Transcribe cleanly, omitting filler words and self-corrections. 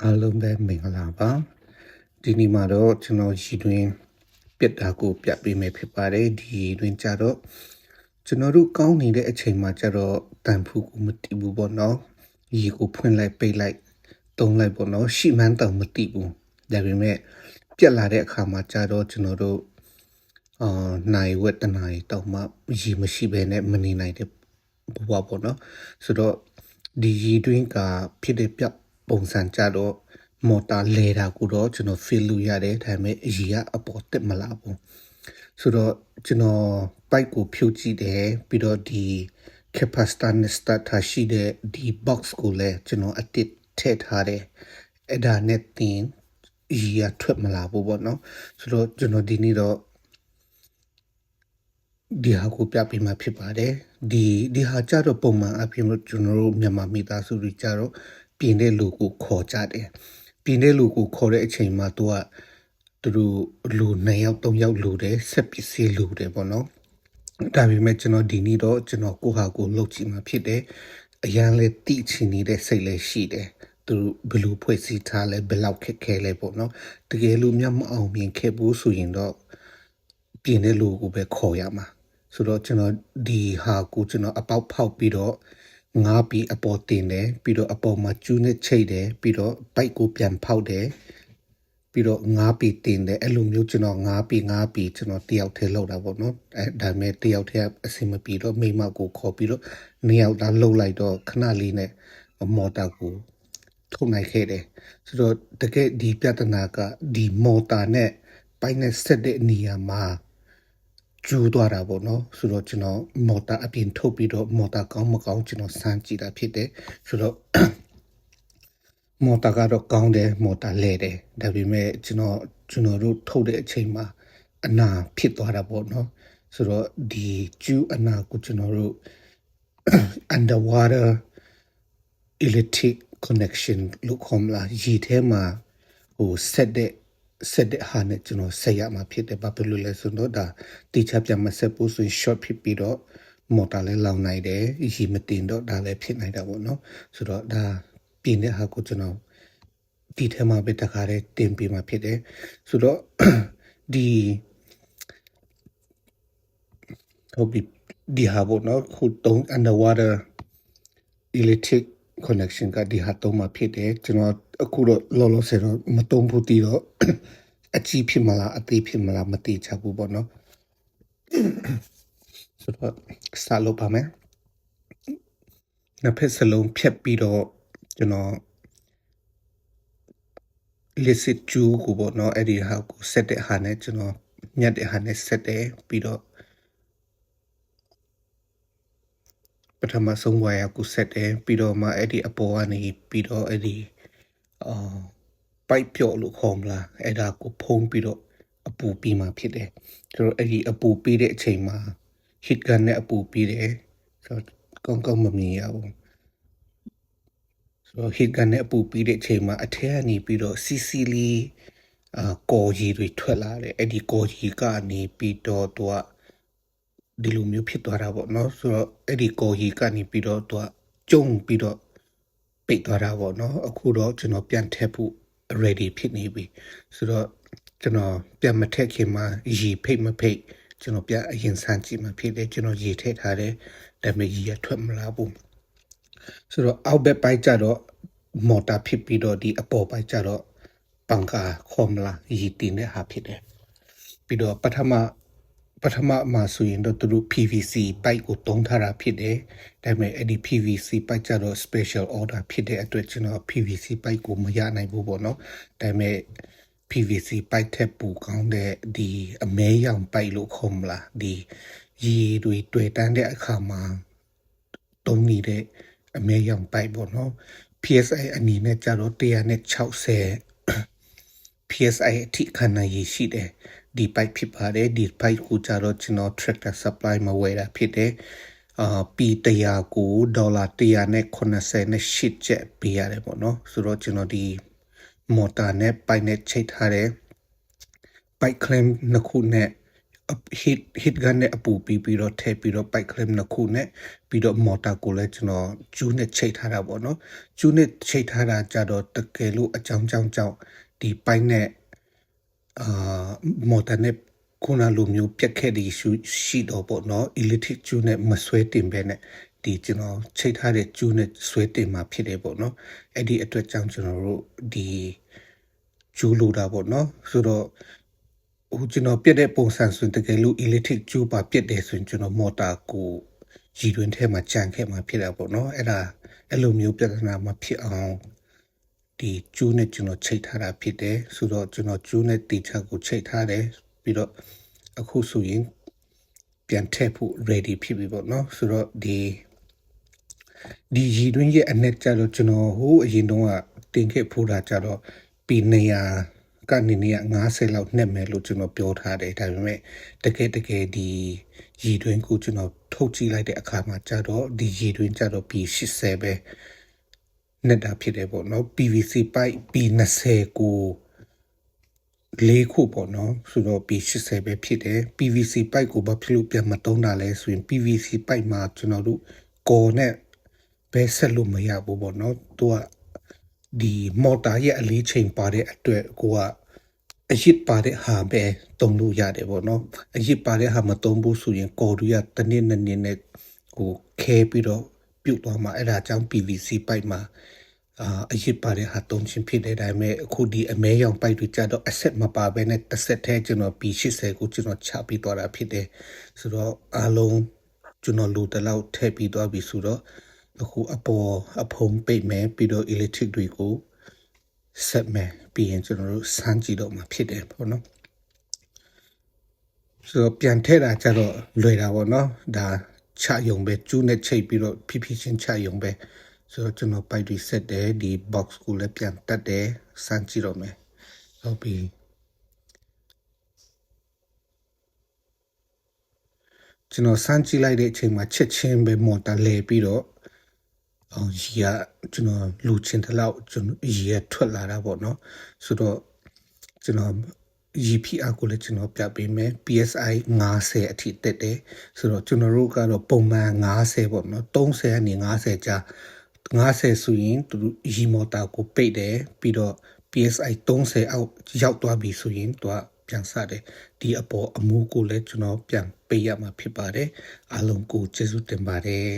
အားလုံးပဲမင်္ဂလာပါဒီနေ့မှာတော့ကျွန်တော်ရည်တွင်ပြတ်တာကိုပြပေးမယ်ဖြစ်ပါတယ်ဒီတွင်ကြတော့ကျွန်တော်တို့ကောင်းနေတဲ့အချိန်မှာကြတော့တန်ဖူးကိုမတိဘူးပေါ့နော်ရေကိုဖွင့်လိုက်ပိတ်လိုက်တုံးလိုက်ပေါ့နော်ရှီမန်းတောင်မတိဘူးဒါပေမဲ့ပြတ်လာတဲ့အခါမှာကြတော့ကျွန်တော်တို့နိုင်ဝက်တနာရီတောင်မှရေမရှိဘဲနဲ့မနေနိုင်တဲ့ဘဝပေါ့နော်ဆိုတော့ဒီရေတွင်းကဖြစ်တဲ့ပြပုံစံကြတော့မော်တာလဲတာကိုတော့ကျွန်တော် feel လုပ်ရတယ်ဒါပေမဲ့ရေကအပေါ်တက်မလာဘူးဆိုတော့ကျွန်တော် pipe ကိုဖြုတ်ကြည့်တယ်ပြီးတော့ဒီ capacitor နဲ့ start ထားရှိတဲ့ဒီ box ကိုလည်းကျွန်တော်အတစ်ထည့်ထားတယ်အဲ့ဒါနဲ့တင်ရေကထွက်မလာဘူးပေါ့နော်ဆိုတော့ကျွန်တော်ဒီနေ့တော့ဒီဟာကိုပြပေးမှာဖြစ်ပါတယ်ဒီဟာကြတော့ပုံမှန်အပြင်ကျွန်တော်တို့မြန်မာမိသားစုတွေကြတော့ပြင်တဲ့လူကိုခေါ်ကြတယ်ပြင်တဲ့လူကိုခေါ်တဲ့အချိန်မှာသူတို့လူ2ယောက်3ယောက်လူတယ်ဆက်ပစ္စည်းလူတယ်ပေါ့နော်ဒါပေမဲ့ကျွန်တော်ဒီနေ့တော့ကျွန်တော်ကိုဟာကိုလုပ်ကြည့်မှာဖြစ်တယ်အရန်လေးတိချင်နေတဲ့စိတ်လည်းရှိတယ်သူဘယ်လိုဖွဲ့စည်းထားလဲဘယ်လောက်ခက်ခဲလဲပေါ့နော်တကယ်လို့မျက်မအောင်မြင်ခဲ့ဘူးဆိုရင်တော့ပြင်တဲ့လူကိုပဲခေါ်ရမှာဆိုတော့ကျွန်တော်ဒီဟာကိုကျွန်တော်အပေါက်ဖောက်ပြီးတော့ငါးပြီးအပေါ်တင်တယ်ပြီးတော့အပေါ်မှာကျူးနဲ့ချိတ်တယ်ပြီးတော့ဘိုက်ကိုပြန်ဖောက်တယ်ပြီးတော့ငါးပြီးတင်တယ်အဲ့လိုမျိုးကျွန်တော်ငါးပြီးကျွန်တော်တယောက်ထဲလောက်တာပေါ့နော်အဲ့ဒါမဲ့တယောက်ထဲအဆင်မပြေတော့မိမကိုခေါ်ပြီးတော့နှစ်ယောက်သားလှုပ်လိုက်တော့ခဏလေးနဲ့မော်တာကိုထုတ်နိုင်ခဲ့တယ်ဆိုတော့တကယ်ဒီပြဿနာကဒီမော်တာနဲ့ပိုင်းနဲ့ဆက်တဲ့နေရာမှာကျူးသွားတာပေါ့နော်ဆိုတော့ကျွန်တော်မော်တာအပြင်ထုတ်ပြီးတော့မော်တာကောင်းမကောင်းကျွန်တော်စမ်းကြည့်တာဖြစ်တယ်ဆိုတော့မော်တာကတော့ကောင်းတယ်မော်တာလဲတယ်ဒါပေမဲ့ကျွန်တော်တို့ထုတ်တဲ့အချိန်မှာအနာဖြစ်သွားတာပေါ့နော်ဆိုတော့ဒီကျူးအနာကိုကျွန်တော်တို့ underwater electric connection လို့ခေါ်မလားရေထဲမှာဟိုဆက်တဲ့ဟာနဲ့ကျွန်တော်ဆက်ရမှာဖြစ်တယ်ဘာဖြစ်လို့လဲဆိုတော့ဒါတိကျပြန်မဆက်ဘူးဆိုရင် short ဖြစ်ပြီးတော့မော်တာလည်းလောင်နိုင်တယ်ရေမတင်တော့ဒါလည်းဖြစ်နိုင်တာပေါ့နော်ဆိုတော့ဒါပြင်တဲ့ဟာကိုကျွန်တော်ဒီထဲမှာပဲတခါတည်းတင်ပြီးမှဖြစ်တယ်ဆိုတော့ဒီဟုတ်ဒီဟာပေါ့နော်ခုတုံး underwater electric connection ကဒီဟာတုံးမှာဖြစ်တယ်ကျွန်တော်အခုတော့လောလောဆယ်တော့မတုံးဘူးတီးတော့အကြီးဖြစ်မလားအသေးဖြစ်မလားမသိချဘူးပေါ့နော်ဆိုတော့စလုပ်ပါမယ်နှစ်ဖက်စလုံးဖြတ်ပြီးတော့ကျွန်တော်လက်စစ်ကျူးကိုပေါ့နော်အဲ့ဒီဟာကိုဆက်တဲ့ဟာနဲ့ကျွန်တော်ညက်တဲ့ဟာနဲ့ဆက်တယ်ပြီးတော့ပထမဆုံးဝါယာကိုဆက်တယ်ပြီးတော့မှအဲ့ဒီအပေါ်ကနေပြီးတော့အဲ့ဒီပိုက်ပြော့လို့ခေါ်မလားအဲ့ဒါကိုဖုံးပြီးတော့အပူပြီးမှဖြစ်တယ်ဆိုတော့အဲ့ဒီအပူပြီးတဲ့အချိန်မှာ hit gun နဲ့အပူပြီးတယ်ဆိုတော့ကောင်းမမြင်ရဘူးဆိုတော့ hit gun နဲ့အပူပြီးတဲ့အချိန်မှာအထက်ကနေပြီးတော့စီစီလီကော်ကြီးတွေထွက်လာတယ်အဲ့ဒီကော်ကြီးကနေပြီးတော့သူကဒီလိုမျိုးဖြစ်သွားတာပေါ့နော်ဆိုတော့အဲ့ဒီကော်ကြီးကနေပြီးတော့သူကကျုံပြီးတော့ပိတ်သွားတာပေါ့နော်အခုတော့ကျွန်တော်ပြန်ထည့်ဖို့ ready ဖြစ်နေပြီဆိုတော့ကျွန်တော်ပြန်မထည့်ခင်မှာရေဖိတ်မဖိတ်ကျွန်တော်ပြန်အရင်စမ်းကြည့်မှဖြစ်တယ်ကျွန်တော်ရေထည့်ထားတယ်ဒါပေမဲ့ရေထွက်မလာဘူးဆိုတော့အောက်ဘက်ပိုင်းကျတော့မော်တာဖြစ်ပြီးတော့ဒီအပေါ်ပိုင်းကျတော့ပန်ကာခေါ်မလားရေတင်တဲ့ဟာဖြစ်တယ်ပြီးတော့ပထမမှာဆိုရင်တော့သူတို့ PVC ပိုက်ကိုတုံးထားတာဖြစ်တယ်ဒါပေမဲ့အဲ့ဒီ PVC ပိုက်ကျတော့ special order ဖြစ်တဲ့အတွက်ကျွန်တော် PVC ပိုက်ကိုမရနိုင်ဘူးပေါ့နော်ဒါပေမဲ့ PVC ပိုက်ထက်ပူကောင်းတဲ့ဒီအမဲရောင်ပိုက်လို့ခေါ်မလားဒီရေတွေတွေ့တန်းတဲ့အခါမှာတုံးနေတဲ့အမဲရောင်ပိုက်ပေါ့နော် PSI အနေနဲ့ကျတော့160 PSI အထိခဏရေရှိတယ်ဒီ pipe ဖြစ်ပါတယ်ဒီ pipe ကိုကြတော့ကျွန်တော် tractor supply မှာဝယ်တာဖြစ်တယ်P 100ကိုဒေါ်လာ198ကျပ်ပေးရတယ်ပေါ့နော်ဆိုတော့ကျွန်တော်ဒီမော်တာနဲ့ pipe နဲ့ချိတ်ထားတယ် pipe clamp နှစ်ခုနဲ့ hit gun နဲ့အပူပြီးတော့ထည့်ပြီးတော့ bike claim နှစ်ခုနဲ့ပြီးတော့ motor ကိုလည်းကျွန်တော်ကျူးနဲ့ချိတ်ထားတာပေါ့နော်ကျူးနဲ့ချိတ်ထားတာကြတော့တကယ်လို့အကြောင်းကြောင့်ဒီ bike နဲ့motor နဲ့ခုနလိုမျိုးပြက်ခဲ့တဲ့ရှိတော့ပေါ့နော် electric ကျူးနဲ့မဆွဲတင်ပဲနဲ့ဒီကျွန်တော်ချိတ်ထားတဲ့ကျူးနဲ့ဆွဲတင်မှာဖြစ်တယ်ပေါ့နော်အဲ့ဒီအတွက်ကြောင့်ကျွန်တော်တို့ဒီကျူးလိုတာပေါ့နော်ဆိုတော့ကျွန်တော်ပြက်တဲ့ပုံစံဆိုရင်တကယ်လို့ electric ကျူးပါပြက်တယ်ဆိုရင်ကျွန်တော် motor ကိုရည်တွင်ထဲမှာကြံခဲ့မှာဖြစ်တာပေါ့နော်အဲ့လိုမျိုးပြဿနာမဖြစ်အောင်ဒီကျူးနဲ့ကျွန်တော်ချိတ်ထားတာဖြစ်တယ်ဆိုတော့ကျွန်တော်ကျူးနဲ့တီချာကိုချိတ်ထားတယ်ပြီးတော့အခုဆိုရင်ပြန်ထည့်ဖို့ ready ဖြစ်ပြီပေါ့နော်ဆိုတော့ဒီရည်တွင်ရဲ့အနဲ့ကြတော့ကျွန်တော်ဟိုအရင်တော့တင်ခဲ့ဖို့တာကြတော့ปี200ကနေ150လောက်နှက်မယ်လို့ကျွန်တော်ပြောထားတယ်ဒါပေမဲ့တကယ်ဒီရည်တွင်ကိုကျွန်တော်ထုတ်ကြည့်လိုက်တဲ့အခါမှာကြတော့ဒီရည်တွင်ကြတော့ปี80ပဲနဲ့တာဖြစ်တယ်ပေါ့နော် PVC pipe P20 ကို4ခုပေါ့နော်ဆိုတော့ P80 ပဲဖြစ်တယ် PVC pipe ကိုဘာဖြစ်လို့ပြန်မသုံးတာလဲဆိုရင် PVC pipe မှာကျွန်တော်တို့ကော်နဲ့ပဲဆက်လို့မရဘူးပေါ့နော်သူကဒီမော်တာရဲ့အလေးချိန်ပါတဲ့အတွက်ကိုကအရစ်ပါတဲ့ဟာပဲတုံလို့ရတယ်ပေါ့နော်အရစ်ပါတဲ့ဟာမတုံဘူးဆိုရင်ကော်တွေကတနည်းနဲ့ကိုခဲပြီးတော့ပြုတ်သွားမှာအဲ့ဒါကြောင့် PVC pipe မှာအရစ်ပါတဲ့ဟာတုံးချင်းဖြစ်တဲ့ဒါပေမဲ့အခုဒီအမဲရောင်ပိုက်တွေကြတော့အဆက်မပါဘဲနဲ့တစ်ဆက်ထဲကျွန်တော် P80 ကိုကျွန်တော်ချပြီးသွားတာဖြစ်တယ်ဆိုတော့အားလုံးကျွန်တော်လူတလောက်ထည့်ပြီးသွားပြီဆိုတော့အခုအဖုံပိတ်မယ်ပြီးတော့ electric တွေကိုဆက်မယ်ပြီးရင်ကျွန်တော်တို့စမ်းကြည့်တော့မှာဖြစ်တယ်ပေါ့နော်ဆိုတော့ပြန်ထည့်တာကြတော့လွယ်တာပေါ့နော်ဒါချယုံပဲကျူးနဲ့ချိတ်ပြီးတော့ဖြည်းချင်းချယုံပဲဆိုတော့ကျွန်တော်ပိုက်တွေဆက်တယ်ဒီ box ကိုလည်းပြန်တက်တယ်စမ်းကြည့်တော့မယ်ဟုတ်ပြီကျွန်တော်စမ်းကြည့်လိုက်တဲ့အချိန်မှာချက်ချင်းပဲမော်တာလဲပြီးတော့ရီကကျွန်တော်လူချင်းတလောက်ကျွန်တော်ရီရထွက်လာတာပေါ့နော်ဆိုတော့ကျွန်တော်GPR ကိုလည်းကျွန်တော်ပြပေးမယ် PSI 50အထိတက်တယ်ဆိုတော့ကျွန်တော်တို့ကတော့ပုံမှန်50ပေါ့နော်30ကနေ50ကြာ50ဆိုရင်သူရီမော်တာကိုပိတ်တယ်ပြီးတော့ PSI 30အောက်ရောက်သွားပြီဆိုရင်သူကပြန်စတယ်ဒီအပေါ်အမှုကိုလည်းကျွန်တော်ပြန်ပေးရမှာဖြစ်ပါတယ်အားလုံးကိုကျေးဇူးတင်ပါတယ်